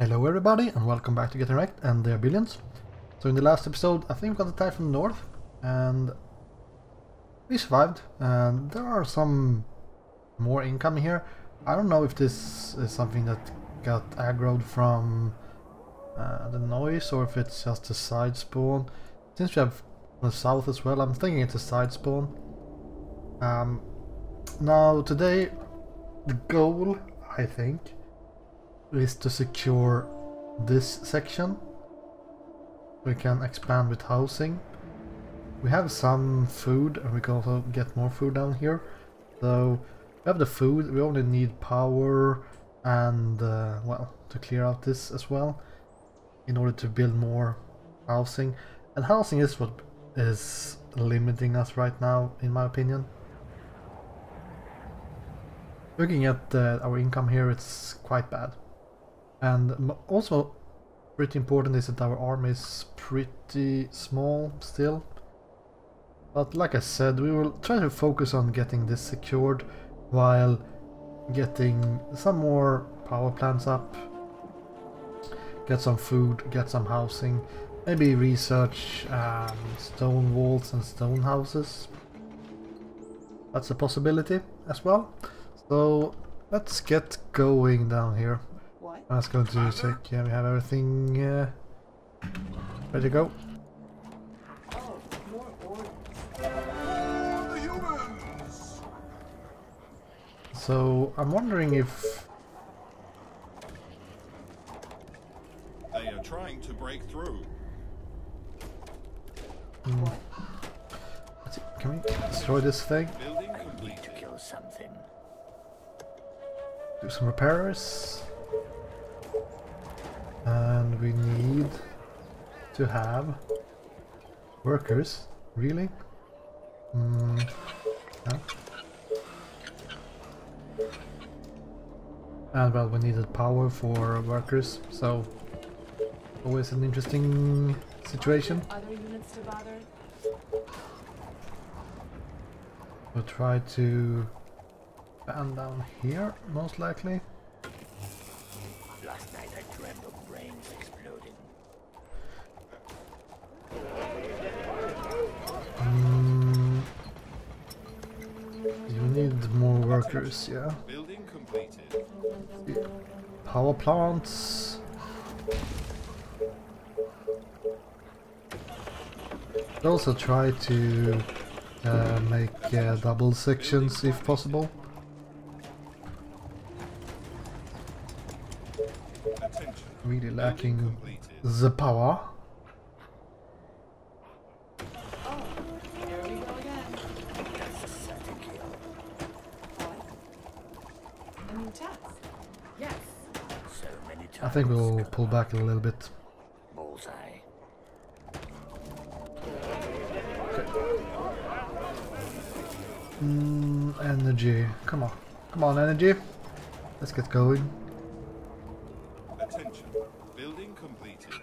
Hello everybody and welcome back to Getting Wrecked and their billions. So in the last episode I think we got the attack from the north and we survived, and there are some more incoming here. I don't know if this is something that got aggroed from the noise or if it's just a side spawn. Since we have the south as well, I'm thinking it's a side spawn. Now today the goal, I think, is to secure this section. We can expand with housing. We have some food and we can also get more food down here. So we have the food, we only need power and well, to clear out this as well in order to build more housing. And housing is what is limiting us right now, in my opinion. Looking at our income here, it's quite bad. And also pretty important is that our army is pretty small still. But like I said, we will try to focus on getting this secured while getting some more power plants up, get some food, get some housing, maybe research stone walls and stone houses. That's a possibility as well. So let's get going down here. I was going to check, yeah, we have everything ready to go. Oh, more Hordes. So I'm wondering if they are trying to break through. Can we destroy this thing? Building I complete. need to kill something. Do some repairs. And we need to have workers, really? No. And well, we needed power for workers, so always an interesting situation. Other units to bother? We'll try to ban down here, most likely. Last night I dreamt of brains exploding. You need more workers, yeah. Building completed. Power plants. We'll also try to make double sections if possible. Attention. Really lacking completed. the power. Oh, here we go again. That's a certain kill. What? A new task? Yes. So many times. I think we'll pull back a little bit. Bullseye. Energy. Come on. Come on, energy. Let's get going. Attention. Building completed.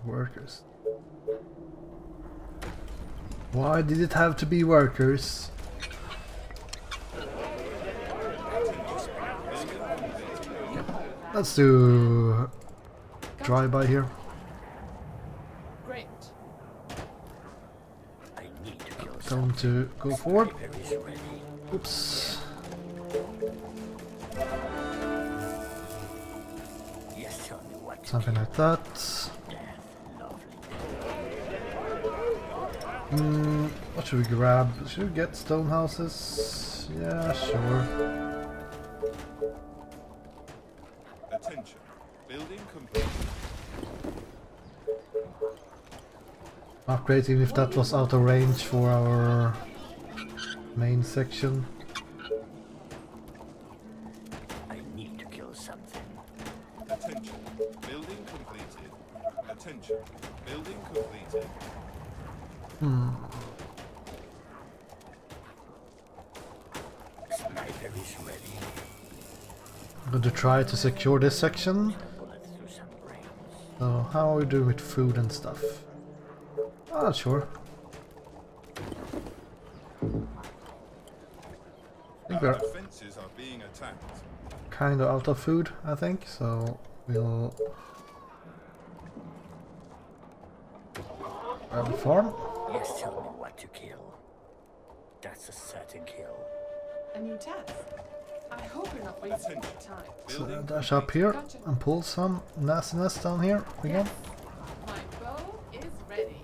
Workers. Why did it have to be workers? Let's do drive-by here. Great. I need to kill Tell them to go forward. Berries ready. Oops. Yes, tell me what to Something like that. death. Lovely. What should we grab? Should we get stone houses? Yeah, sure. Attention. Building completed. Upgrade even if that was out of range for our main section. I need to kill something. Attention. Building completed. Attention. Building completed. Sniper is ready. I'm going to try to secure this section. Bullet through some brains. So how are we doing with food and stuff? Ah, sure. I think Our we're defenses Hordes are being attacked. kind of out of food, I think, so we'll grab a farm. Yes, tell me what to kill. That's a certain kill. A new task. I hope you're not wasting my time. So dash up here and pull some nastiness down here again. My bow is ready.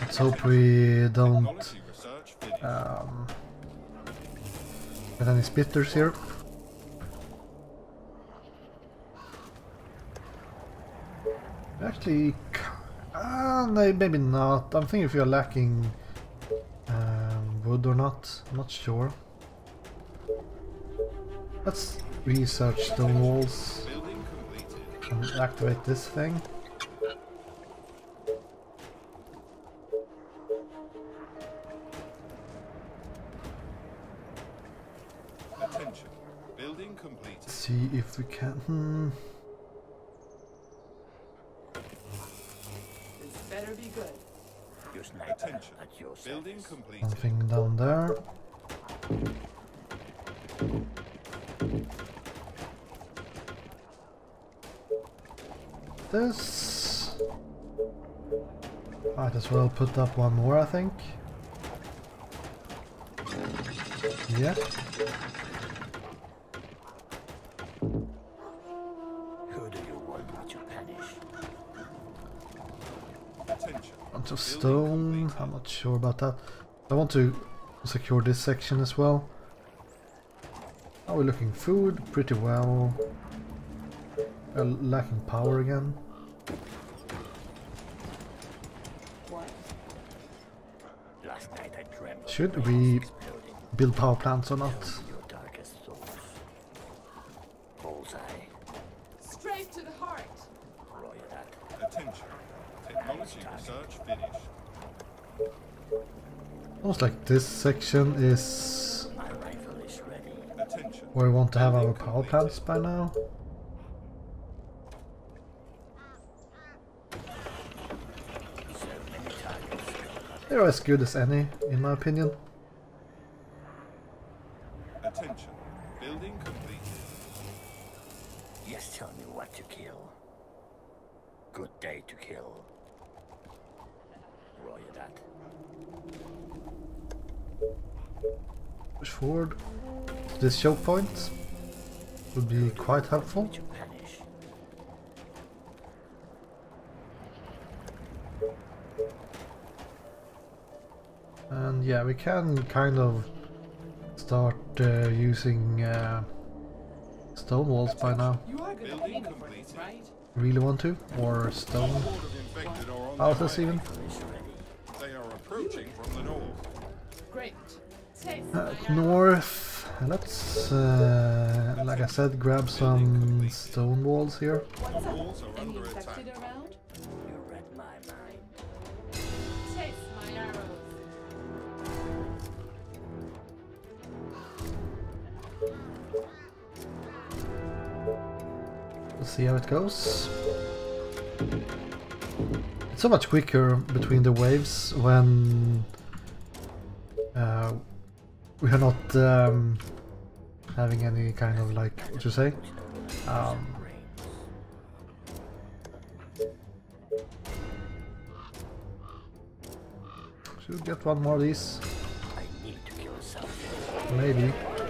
Let's hope we don't Quality research finished. get any spitters here. Actually, no, maybe not. I'm thinking if you're lacking wood or not. I'm not sure. Let's research stone walls Building completed. and activate this thing. Attention. Building completed. See if we can. This better be good. You sniper Attention. at your Building service. completed. Something down there. This. Might as well put up one more, I think. Yeah. Who do you want me to punish? Attention. Bunch of stone. I'm not sure about that. I want to secure this section as well. Are we looking food? Pretty well. Lacking power again. What? Last night I dreamt of Should planes we exploding. build power plants or not? Your darkest thoughts. Bullseye. Straight to the heart. Roy that. Attention. Technology research finished. Almost like this section is My rifle is ready. Attention. where we want to have our Building power completed. plants by now. So many targets. They're as good as any, in my opinion. Attention. Building completed. Yes, tell me what to kill. Good day to kill. Roy that. Push forward. This choke point would be quite helpful. To punish. And yeah, we can kind of start using stone walls by now. You are gonna Building pay me for this, completed. right? Really want to? Or stone Horde of infected are on houses their way. even. Is ready. They are approaching from the north. Great. Taste my arrow. North. Let's, like I said, grab some stone walls here. What's The up? walls are Any under infected attack. around? You read my mind. Taste my arrows. Let's see how it goes. It's so much quicker between the waves when we are not having any kind of like, what you say? Should get one more of these, I need to kill something. maybe. Put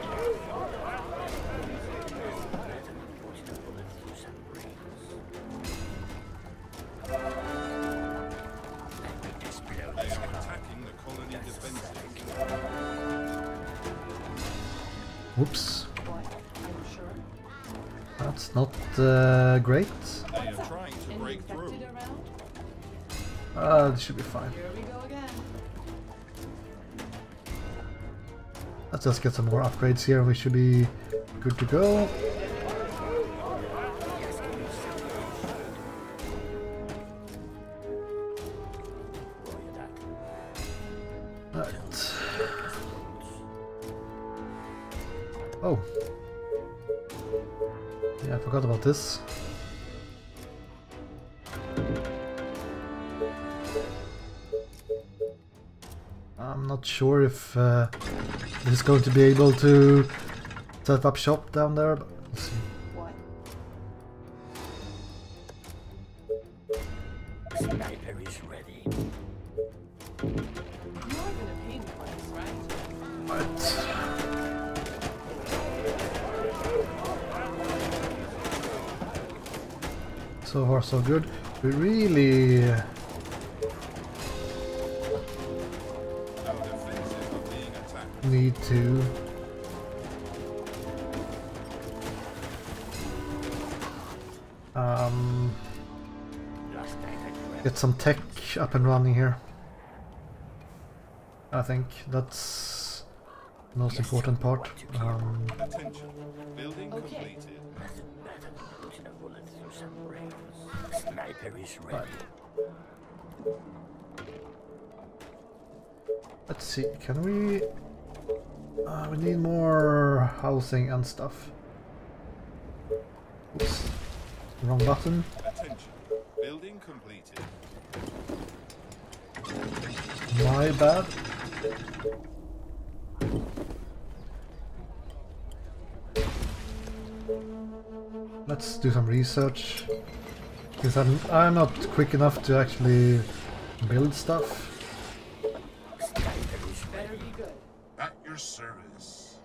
a bullet through some brains. And it explodes. They are attacking the colony defenses. Whoops, What? Are you sure? that's not great. They are trying to Any break through. infected around? It should be fine. Here we go again. Let's just get some more upgrades here. We should be good to go. Right. Oh. Yeah, I forgot about this. I'm not sure if this is going to be able to set up shop down there, but let's see. What? Sniper is ready. You're gonna pay me for this, right? Right. So far so good. We really No defensive are being attacked. need to Last night I get some tech up and running here. I think that's the most important part. Attention. Building Okay. completed. nothing better than putting a bullet through some brains. Sniper is ready. Let's see, can we... we need more housing and stuff. Oops. Wrong button. Attention. Building completed. My bad. Let's do some research. Because I'm not quick enough to actually build stuff. Sniper is Better ready. be good. At your service.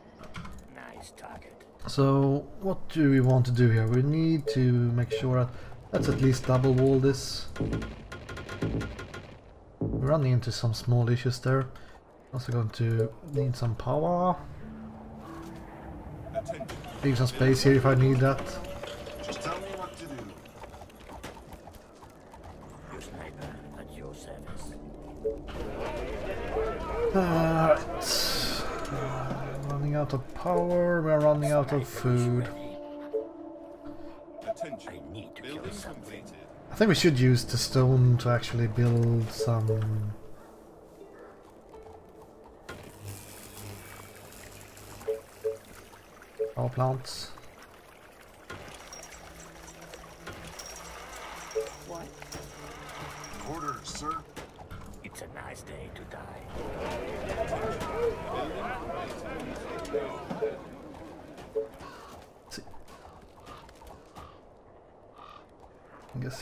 Nice target. So what do we want to do here? We need to make sure that let's at least double wall this. We're running into some small issues there. Also going to need some power. Attention. Leave some space here if I need that. Just tell me what to do. Your sniper at your service. Running out of power, we're running out of food. Attention. I need to kill Building something. completed. I think we should use the stone to actually build some power plants. What? Orders, sir. It's a nice day to die. See. I guess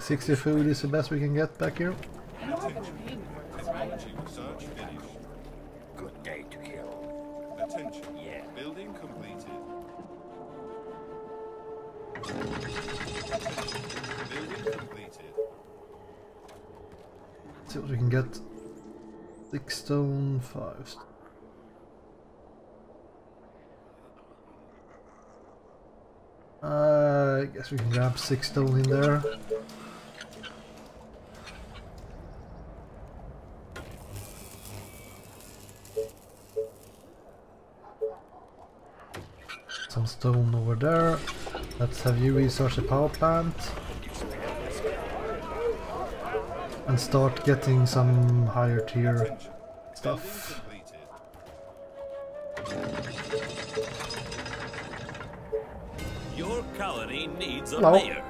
60 food is the best we can get back here. You're gonna pay me for this, right? Technology research finished. Good day to kill. Attention. Yeah. Building completed. Building completed. Let's see what we can get. 6 stone, 5. I guess we can grab 6 stone in there. Some stone over there. Let's have you research the power plant. And start getting some higher tier Attention. stuff. Building completed. Your colony needs a Hello. mayor.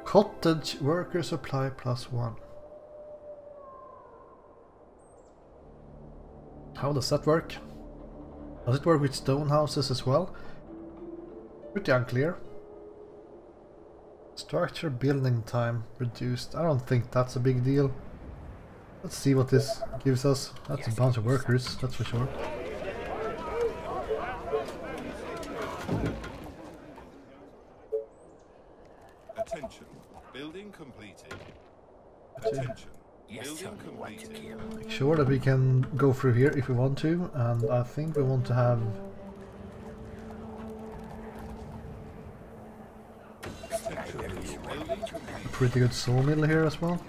Cottage worker supply +1. How does that work? Does it work with stone houses as well? Pretty unclear. Structure building time reduced. I don't think that's a big deal. Let's see what this gives us. That's a bunch of workers, that's for sure. Attention. Building completed. Attention. Yes, tell Building me what to completed. kill. Make sure that we can go through here if we want to, and I think we want to have Sniper is ready to a pretty good sawmill here as well.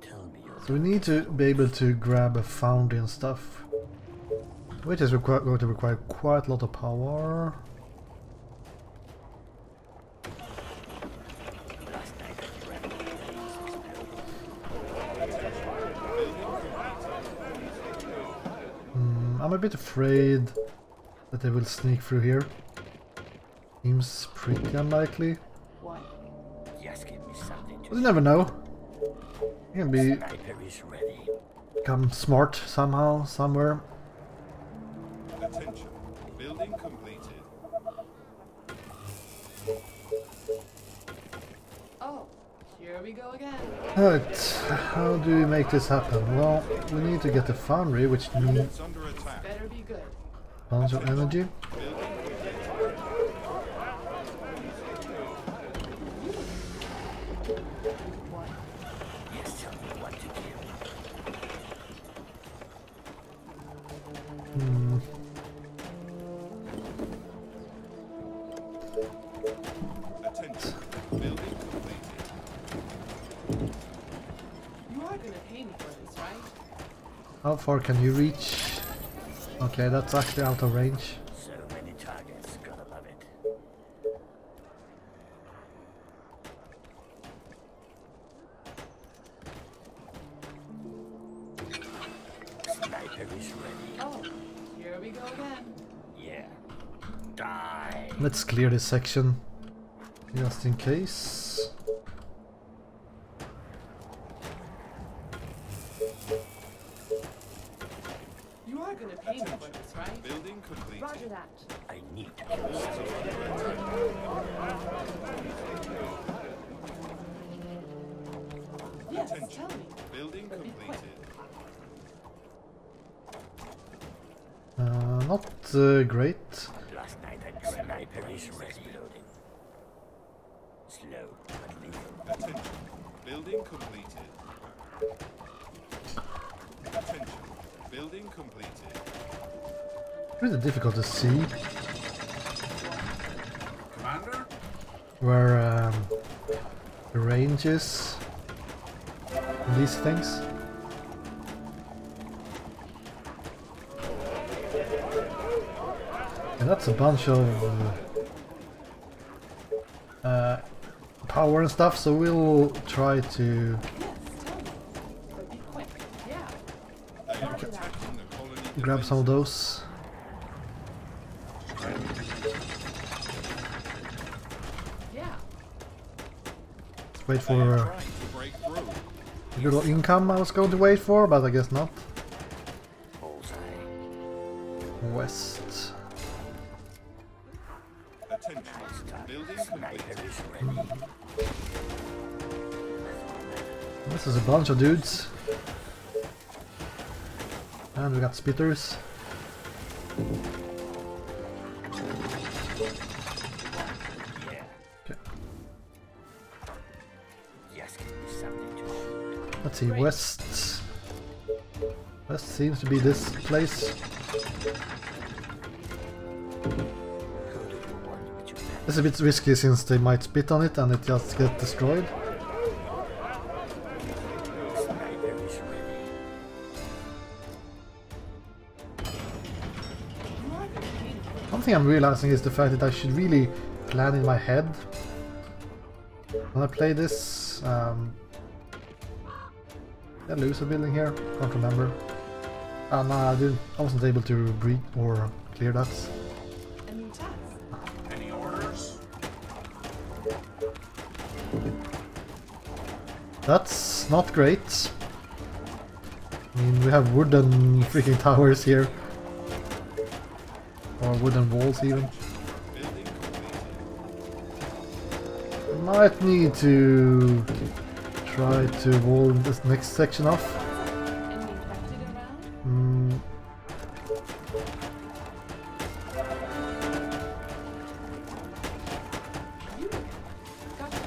tell me your So we need to be able to grab a foundry and stuff, which is going to require quite a lot of power. last night at your I'm a bit afraid that they will sneak through here. Seems pretty unlikely, What? Just give me something but to you never know. It can be Sniper is ready. become smart somehow, somewhere. Attention. Building completed. Oh, here we go again. Right, how do we make this happen? Well, we need to get the foundry, which needs It's under attack. Better be good. a bunch of energy. Yes, tell me what to kill. Attention. Building completed. You are gonna pay me for this, right? How far can you reach? Okay, that's actually out of range. So many targets, gotta love it. Sniper is ready. Oh, here we go again. Yeah. Die. Let's clear this section, just in case. You are gonna pay me for this, right? Building completed. Roger that. I need to kill something. Yes, Attention. tell me. Building But be quick. completed. Not great. Last night I sniper is ready. Slow but lethal. Attention. Building completed. Attention. Building completed. Really difficult to see Commander? where the range is on these things. And that's a bunch of power and stuff, so we'll try to Yes, tell me. But be quick. Yeah. They are attacking the colony. grab some of those. Yeah. Wait They for are trying to break through. a little income I was going to wait for, but I guess not. Bullseye. West. Attention. Building Sniper completed. is ready. This is a bunch of dudes. And we got spitters. Yeah. Okay. Yes, give me something to shoot. Let's see, west. West seems to be this place. Who do you want me to ban? It's a bit risky since they might spit on it and it just get destroyed. Sniper is ready. You are gonna pay me for One thing I'm realizing is the fact that I should really plan in my head when I play this. Did I lose a building here? Can't remember. No, I didn't. I wasn't able to breed or clear that. a new task. Any orders? That's not great. I mean, we have wooden freaking towers here. Or wooden walls even. Building completed. Might need to try to wall this next section off. Any infected around? Mm, You again. Gotcha.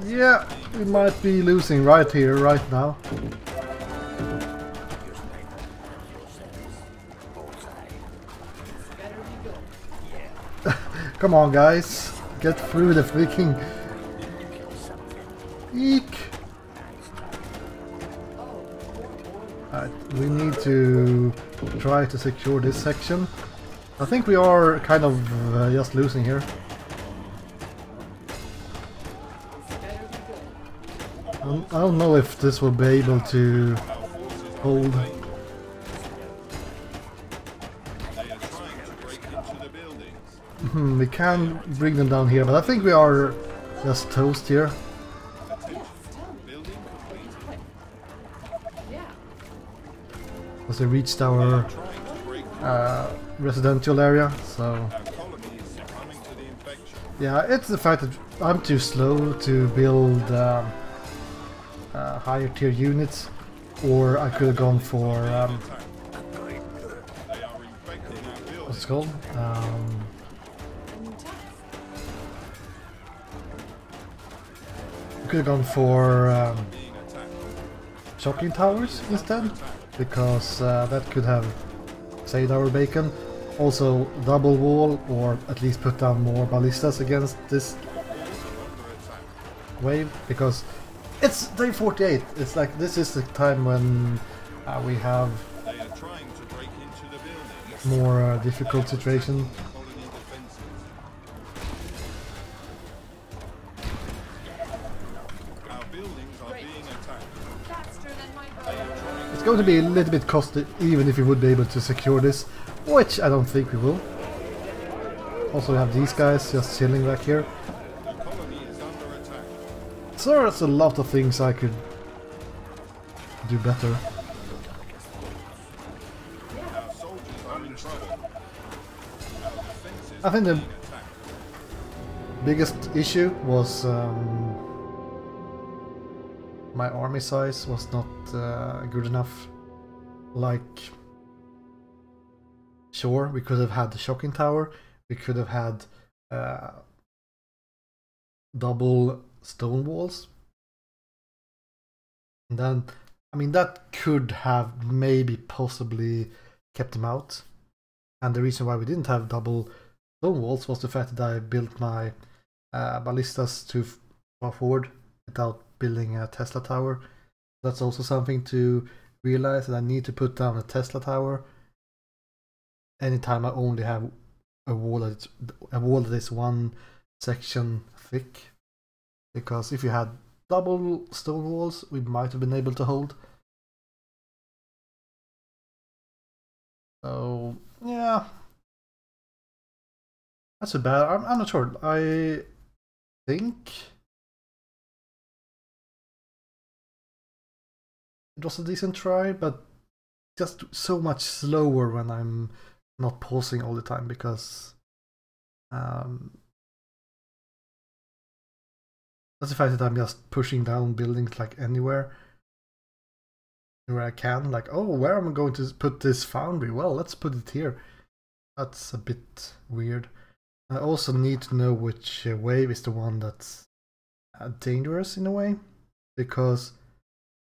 yeah, we might be losing right here, right now. Your sniper at your service. Bullseye. Better be good. Yeah. Come on, guys. Get through the freaking Need to kill something. eek. Nice target. Oh, Alright, we need to try to secure this section. I think we are kind of just losing here. better be good. I don't know if this will be able to Our forces are hold. in danger. They are trying to break into the buildings. We can bring them down here, but I think we are just toast here. Attention. Yes, tell me. Building completed. Quick. As we reached our Trying to break through. residential area, so Our colony is succumbing to the infection. yeah, it's the fact that I'm too slow to build higher tier units, or I could have gone for They are infecting our buildings. what's it called? I could have gone for Being attacked. shocking towers instead, because that could have saved our bacon. Also double wall, or at least put down more ballistas against this wave, because it's day 48. It's like this is the time when we have They are trying to break into the building. more difficult situation. Colony defenses. Our buildings are being attacked. Faster than my They bow. are trying It's going to be a little bit costly, even if we would be able to secure this, which I don't think we will. Also, we have these guys just chilling back here. The colony is under attack. So there's a lot of things I could do better. Our soldiers are in trouble. Our defenses I think are the being attacked. biggest issue was my army size was not good enough. Like, sure, we could have had the shocking tower, we could have had double stone walls, and then, I mean, that could have maybe possibly kept them out. And the reason why we didn't have double stone walls was the fact that I built my ballistas too far forward without building a Tesla tower. That's also something to realize, that I need to put down a Tesla tower anytime I only have a wall that is one section thick. Because if you had double stone walls, we might have been able to hold. So yeah, that's a bad. I'm not sure. I think it was a decent try, but just so much slower when I'm not pausing all the time, because that's the fact that I'm just pushing down buildings like anywhere where I can. Like, oh, where am I going to put this foundry? Well, let's put it here. That's a bit weird. I also need to know which wave is the one that's dangerous in a way, because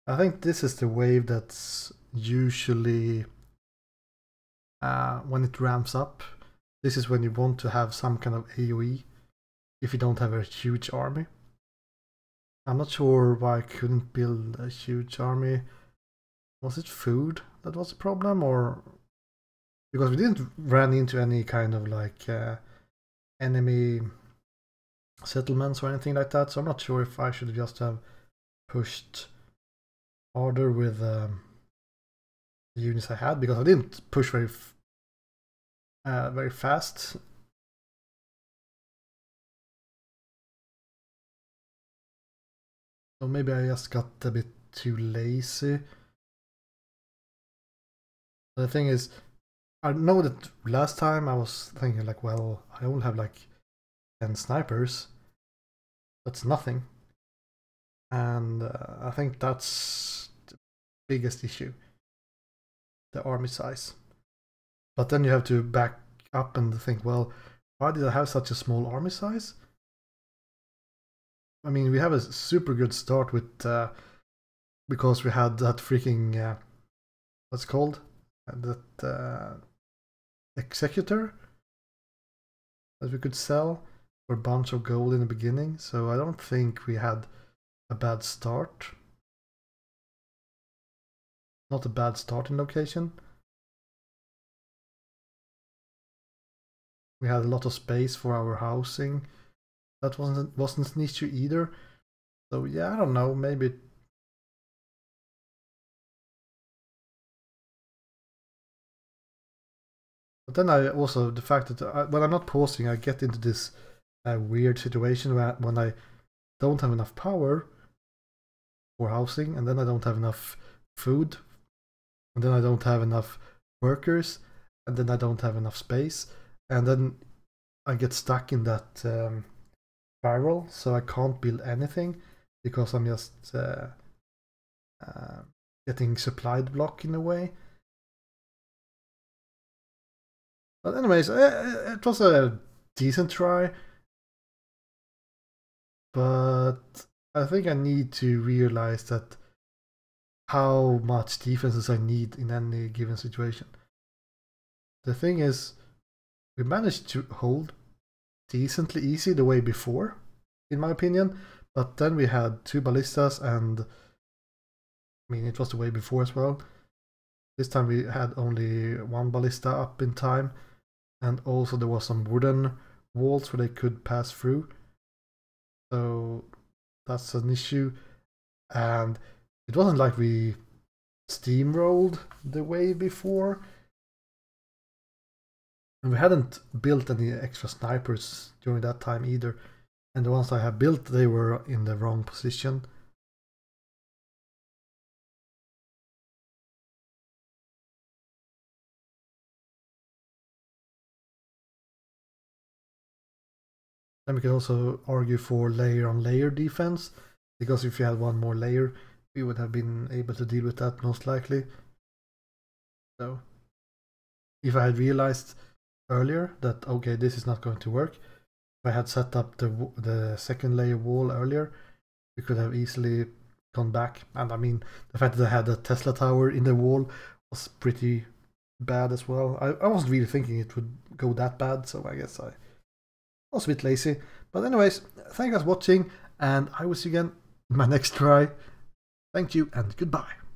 I think this is the wave that's usually when it ramps up. This is when you want to have some kind of AoE if you don't have a huge army. I'm not sure why I couldn't build a huge army. Was it food that was the problem, or because we didn't run into any kind of like enemy settlements or anything like that, so I'm not sure if I should just have pushed harder with the units I had, because I didn't push very fast. So maybe I just got a bit too lazy. The thing is, I know that last time I was thinking like, well, I only have like 10 snipers. That's nothing. And I think that's the biggest issue. The army size. But then you have to back up and think, well, why did I have such a small army size? I mean, we have a super good start with because we had that freaking what's it called? That executor that we could sell for a bunch of gold in the beginning. So I don't think we had a bad start. Not a bad starting location. We had a lot of space for our housing. That wasn't an issue either. So yeah, I don't know, maybe. But then I also, the fact that when I'm not pausing, I get into this weird situation when I don't have enough power for housing, and then I don't have enough food and then I don't have enough workers, and then I don't have enough space, and then I get stuck in that spiral, so I can't build anything because I'm just getting supplied block in a way. But anyways, it was a decent try, but I think I need to realize that how much defenses I need in any given situation. The thing is, we managed to hold decently easy the way before, in my opinion, but then we had 2 ballistas, and I mean it was the way before as well. This time we had only 1 ballista up in time, and also there was some wooden walls where they could pass through, so that's an issue. And it wasn't like we steamrolled the way before, and we hadn't built any extra snipers during that time either, and the ones I have built, they were in the wrong position. Then we can also argue for layer on layer defense, because if you had 1 more layer, we would have been able to deal with that most likely. So if I had realized earlier that okay, this is not going to work, if I had set up the second layer wall earlier, we could have easily gone back. And I mean, the fact that I had a Tesla tower in the wall was pretty bad as well. I wasn't really thinking it would go that bad, so I guess I was a bit lazy. But anyways, thank you guys for watching, and I will see you again in my next try. Thank you and goodbye.